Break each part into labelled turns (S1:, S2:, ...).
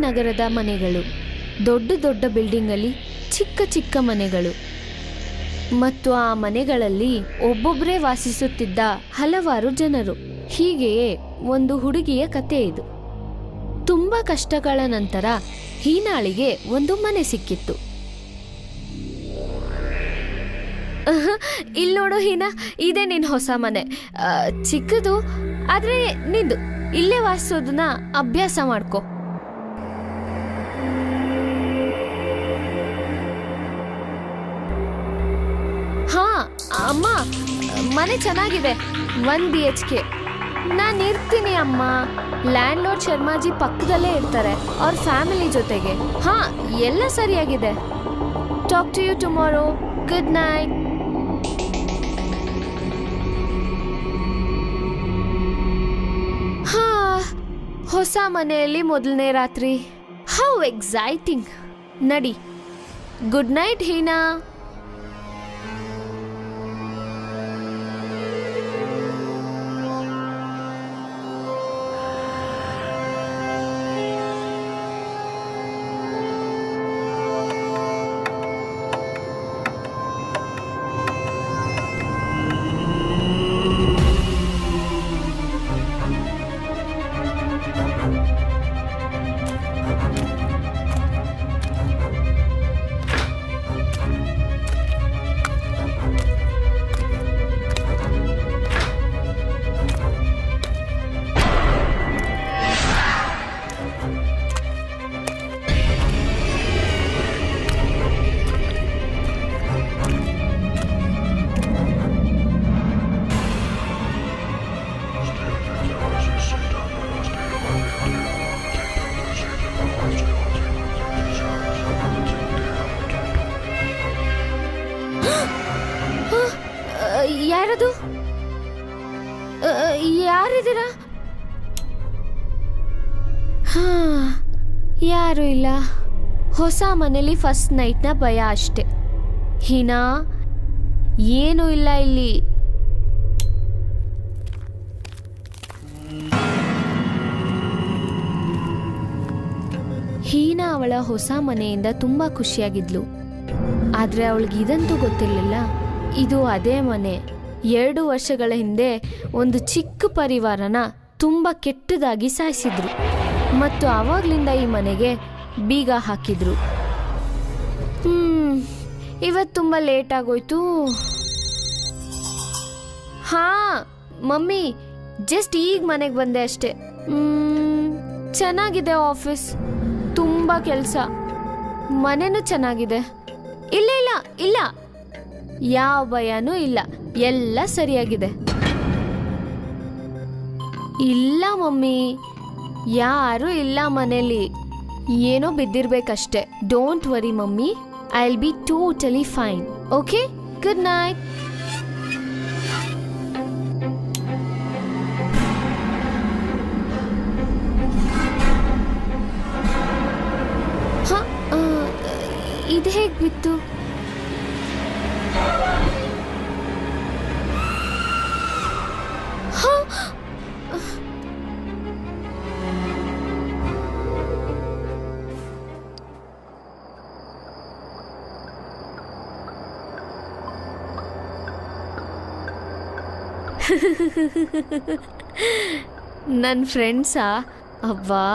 S1: ನಗರದ ಮನೆಗಳು, ದೊಡ್ಡ ದೊಡ್ಡ ಬಿಲ್ಡಿಂಗಲ್ಲಿ ಚಿಕ್ಕ ಚಿಕ್ಕ ಮನೆಗಳು, ಮತ್ತು ಆ ಮನೆಗಳಲ್ಲಿ ಒಬ್ಬೊಬ್ಬರೇ ವಾಸಿಸುತ್ತಿದ್ದ ಹಲವಾರು ಜನರು. ಹೀಗೆಯೇ ಒಂದು ಹುಡುಗಿಯ ಕತೆ ಇದು. ತುಂಬಾ ಕಷ್ಟಗಳ ನಂತರ ಹೀನಾಳಿಗೆ ಒಂದು ಮನೆ ಸಿಕ್ಕಿತ್ತು. ಇಲ್ಲಿ ನೋಡು ಹೀನಾ, ಇದೇ ನಿನ್ ಹೊಸ ಮನೆ. ಚಿಕ್ಕದು, ಆದ್ರೆ ನಿಂದು. ಇಲ್ಲೇ ವಾಸಿಸೋದನ್ನ ಅಭ್ಯಾಸ ಮಾಡ್ಕೊ. ಹಾ ಅಮ್ಮ, ಮನೆ ಚೆನ್ನಾಗಿದೆ, 1 BHK. ನಾನು ಇರ್ತೀನಿ ಅಮ್ಮ. ಲ್ಯಾಂಡ್ ಲಾರ್ಡ್ ಶರ್ಮಾಜಿ ಪಕ್ಕದಲ್ಲೇ ಇರ್ತಾರೆ, ಅವ್ರ ಫ್ಯಾಮಿಲಿ ಜೊತೆಗೆ. ಹಾ, ಎಲ್ಲ ಸರಿಯಾಗಿದೆ. Talk to you tomorrow. Good night. ಹಾ, ಹೊಸ ಮನೆಯಲ್ಲಿ ಮೊದಲನೇ ರಾತ್ರಿ. How exciting. ನಡಿ. Good night Heena. ಯಾರದು? ಯಾರಿದ್ದೀರಾ? ಹಾ, ಯಾರು ಇಲ್ಲ. ಹೊಸ ಮನೇಲಿ ಫಸ್ಟ್ ನೈಟ್ನ ಭಯ ಅಷ್ಟೆ. ಹೀನಾ, ಏನೂ ಇಲ್ಲ ಇಲ್ಲಿ. ಹೀನಾ ಅವಳ ಹೊಸ ಮನೆಯಿಂದ ತುಂಬಾ ಖುಷಿಯಾಗಿದ್ಲು. ಆದ್ರೆ ಅವಳಿಗೆ ಇದಂತೂ ಗೊತ್ತಿರಲಿಲ್ಲ, ಇದು ಅದೇ ಮನೆ 2 ವರ್ಷಗಳ ಹಿಂದೆ ಒಂದು ಚಿಕ್ಕ ಪರಿವಾರನ ತುಂಬ ಕೆಟ್ಟದಾಗಿ ಸಾಯಿಸಿದ್ರು ಮತ್ತು ಆವಾಗ್ಲಿಂದ ಈ ಮನೆಗೆ ಬೀಗ ಹಾಕಿದ್ರು. ಇವತ್ತು ತುಂಬ ಲೇಟ್ ಆಗೋಯ್ತು. ಹಾ ಮಮ್ಮಿ, ಜಸ್ಟ್ ಈಗ ಮನೆಗೆ ಬಂದೆ ಅಷ್ಟೆ. ಚೆನ್ನಾಗಿದೆ ಆಫೀಸ್, ತುಂಬ ಕೆಲಸ. ಮನೆನೂ ಚೆನ್ನಾಗಿದೆ. ಇಲ್ಲ ಇಲ್ಲ ಇಲ್ಲ, ಯಾವ ಭಯನೂ ಇಲ್ಲ, ಎಲ್ಲ ಸರಿಯಾಗಿದೆ. ಇಲ್ಲ ಮಮ್ಮಿ, ಯಾರೂ ಇಲ್ಲ ಮನೇಲಿ, ಏನೋ ಬಿದ್ದಿರ್ಬೇಕಷ್ಟೆ. Don't worry mummy, I will be totally fine. Okay, good night. ಇದು ಹೇಗೆ ಬಿತ್ತು? ನನ್ನ ಫ್ರೆಂಡ್ಸಾ? ಅಬ್ಬಾ,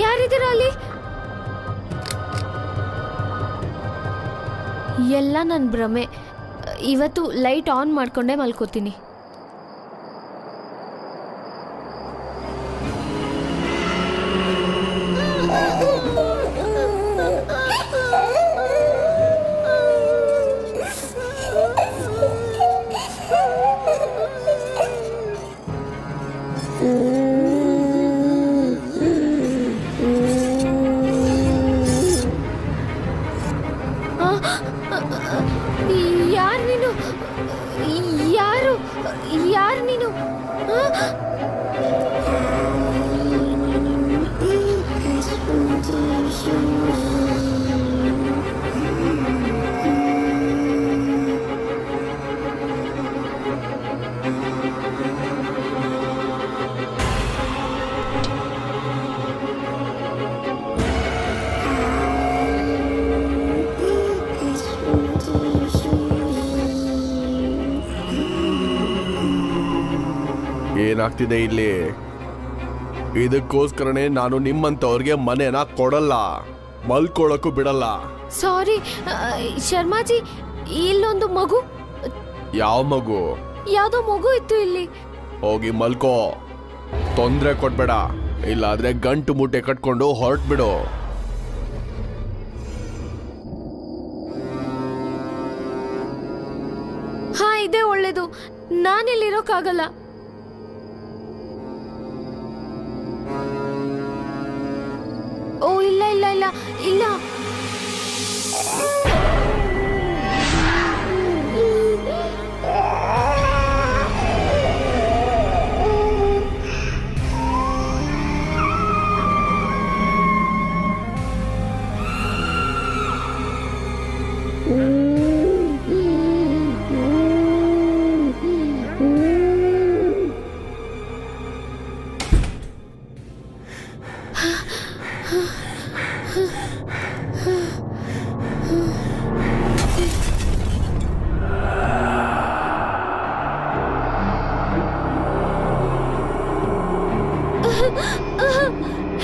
S1: ಯಾರಿದ್ದೀರ ಅಲ್ಲಿ? ಎಲ್ಲ ನನ್ನ ಭ್ರಮೆ. ಇವತ್ತು ಲೈಟ್ ಆನ್ ಮಾಡ್ಕೊಂಡೇ ಮಲ್ಕೋತೀನಿ. ಯಾರು ನೀನು? ಯಾರು?
S2: ಏನಾಗ್ತಿದೆ ಇಲ್ಲಿ? ಇದಕ್ಕೋಸ್ಕರನೇ ನಾನು ನಿಮ್ಮಂತವ್ರಿಗೆ ಮನೆನ ಕೊಡಲ್ಲ, ಮಲ್ಕೊಳ್ಳೋಕ್ಕೂ ಬಿಡಲ್ಲ.
S1: ಸಾರಿ ಶರ್ಮಾಜಿ, ಇಲ್ಲೊಂದು ಮಗು.
S2: ಯಾವ ಮಗು?
S1: ಯಾವ್ದೋ ಮಗು ಇತ್ತು ಇಲ್ಲಿ.
S2: ಹೋಗಿ ಮಲ್ಕೋ, ತೊಂದರೆ ಕೊಡ್ಬೇಡ, ಇಲ್ಲಾದ್ರೆ ಗಂಟು ಮೂಟೆ ಕಟ್ಕೊಂಡು ಹೊರಟ್ಬಿಡು.
S1: ಹಾ, ಇದೇ ಒಳ್ಳೇದು. ನಾನಿಲ್ಲಿರೋಕ್ಕಾಗಲ್ಲ. ಓ ಇಲ್ಲ ಇಲ್ಲ ಇಲ್ಲ ಇಲ್ಲ.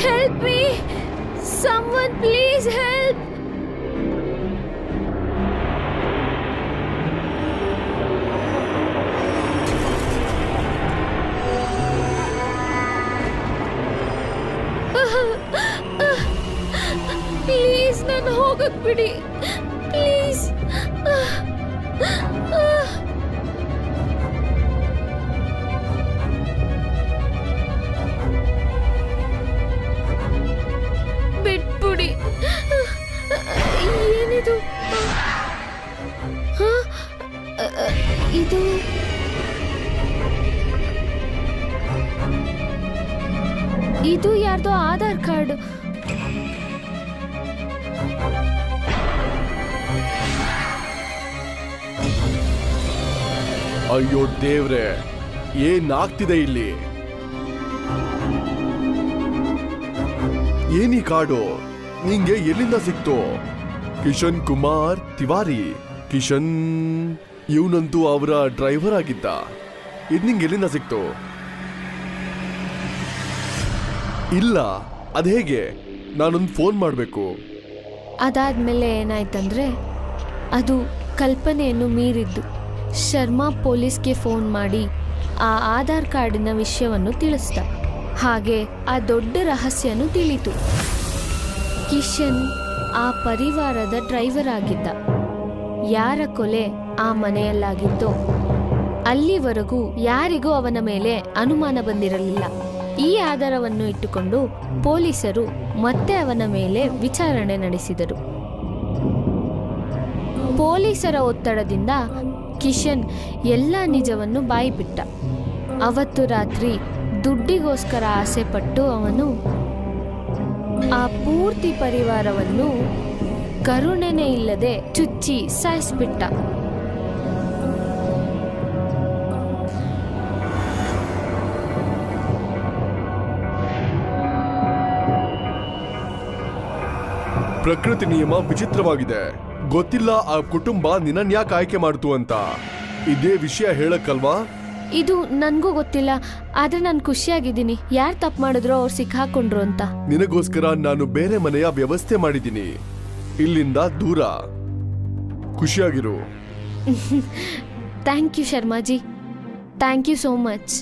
S1: Help me! Someone please help! Please, ನಾನು ಹೋಗಕ್ ಬಿಡಿ. Please. ಬಿಟ್ಬಿಡಿ. ಏನಿದು? ಇದು ಇದು ಯಾರ್ದೋ ಆಧಾರ್ ಕಾರ್ಡ್.
S2: ಅಯ್ಯೋ ದೇವ್ರೆ, ಏನಾಗ್ತಿದೆ ಇಲ್ಲಿ? ಏನಿ ಕಾಡು ನಿಂಗೆ ಎಲ್ಲಿಂದ ಸಿಕ್ತು? ಕಿಶನ್ ಕುಮಾರ್ ತಿವಾರಿ. ಕಿಶನ್ ಇವನಂತೂ ಅವರ ಡ್ರೈವರ್ ಆಗಿದ್ದ. ಇದು ನಿಂಗೆ ಎಲ್ಲಿಂದ ಸಿಕ್ತು? ಇಲ್ಲ, ಅದೇಗೆ? ನಾನೊಂದು ಫೋನ್ ಮಾಡಬೇಕು.
S1: ಅದಾದ್ಮೇಲೆ ಏನಾಯ್ತಂದ್ರೆ ಅದು ಕಲ್ಪನೆಯನ್ನು ಮೀರಿದ್ದು. ಶರ್ಮಾ ಪೊಲೀಸ್ಗೆ ಫೋನ್ ಮಾಡಿ ಆ ಆಧಾರ್ ಕಾರ್ಡಿನ ವಿಷಯವನ್ನು ತಿಳಿಸ್ದ. ಹಾಗೆ ಆ ದೊಡ್ಡ ರಹಸ್ಯನೂ ತಿಳಿತು. ಕಿಶನ್ ಆ ಪರಿವಾರದ ಡ್ರೈವರ್ ಆಗಿದ್ದ. ಯಾರ ಕೊಲೆ ಆ ಮನೆಯಲ್ಲಾಗಿತ್ತೋ ಅಲ್ಲಿವರೆಗೂ ಯಾರಿಗೂ ಅವನ ಮೇಲೆ ಅನುಮಾನ ಬಂದಿರಲಿಲ್ಲ. ಈ ಆಧಾರವನ್ನು ಇಟ್ಟುಕೊಂಡು ಪೊಲೀಸರು ಮತ್ತೆ ಅವನ ಮೇಲೆ ವಿಚಾರಣೆ ನಡೆಸಿದರು. ಪೊಲೀಸರ ಒತ್ತಡದಿಂದ ಕಿಶನ್ ಎಲ್ಲ ನಿಜವನ್ನು ಬಾಯಿಬಿಟ್ಟ. ಅವತ್ತು ರಾತ್ರಿ ದುಡ್ಡಿಗೋಸ್ಕರ ಆಸೆಪಟ್ಟು ಅವನು ಆ ಪೂರ್ತಿ ಪರಿವಾರವನ್ನು ಕರುಣೆನೇ ಇಲ್ಲದೆ ಚುಚ್ಚಿ ಸಾಯಿಸ್ಬಿಟ್ಟ.
S2: ಪ್ರಕೃತಿ ನಿಯಮ ವಿಚಿತ್ರವಾಗಿದೆ. ಗೊತ್ತಿಲ್ಲ ಆ ಕುಟುಂಬ ನಿನ್ನನ್ಯಾಕೆ ಆಯ್ಕೆ ಮಾಡ್ತು ಅಂತ. ಇದೇ ವಿಷಯ ಹೇಳಕ್ಕಲ್ವಾ?
S1: ಇದು ನನ್ಗೂ ಗೊತ್ತಿಲ್ಲ, ಆದ್ರೆ ನಾನು ಖುಷಿಯಾಗಿದ್ದೀನಿ. ಯಾರು ತಪ್ಪು ಮಾಡಿದ್ರು ಅವ್ರು ಸಿಕ್ಕಾಕೊಂಡ್ರು ಅಂತ.
S2: ನಿನಗೋಸ್ಕರ ನಾನು ಬೇರೆ ಮನೆಯ ವ್ಯವಸ್ಥೆ ಮಾಡಿದ್ದೀನಿ, ಇಲ್ಲಿಂದ ದೂರ. ಖುಷಿಯಾಗಿರು.
S1: Thank you Sharmaji, thank you so much.